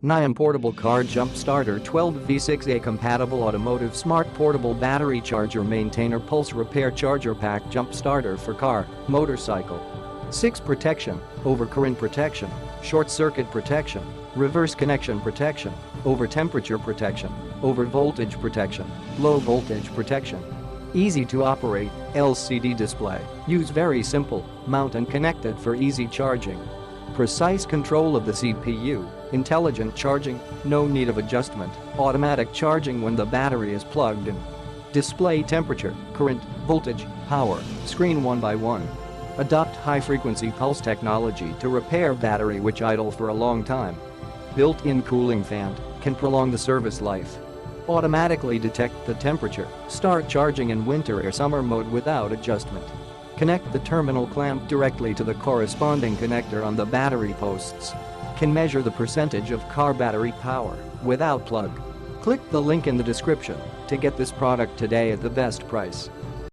Niome Portable Car Jump Starter 12V6A Compatible Automotive Smart Portable Battery Charger Maintainer Pulse Repair Charger Pack Jump Starter for car, motorcycle. 6 Protection, Overcurrent Protection, Short Circuit Protection, Reverse Connection Protection, Over Temperature Protection, Over Voltage Protection, Low Voltage Protection. Easy to operate, LCD display, use very simple, mount and connected for easy charging. Precise control of the CPU, intelligent charging, no need of adjustment, automatic charging when the battery is plugged in. Display temperature, current, voltage, power, screen 1 by 1. Adopt high-frequency pulse technology to repair battery which idle for a long time. Built-in cooling fan, can prolong the service life. Automatically detect the temperature, start charging in winter or summer mode without adjustment. Connect the terminal clamp directly to the corresponding connector on the battery posts. Can measure the percentage of car battery power without plug. Click the link in the description to get this product today at the best price.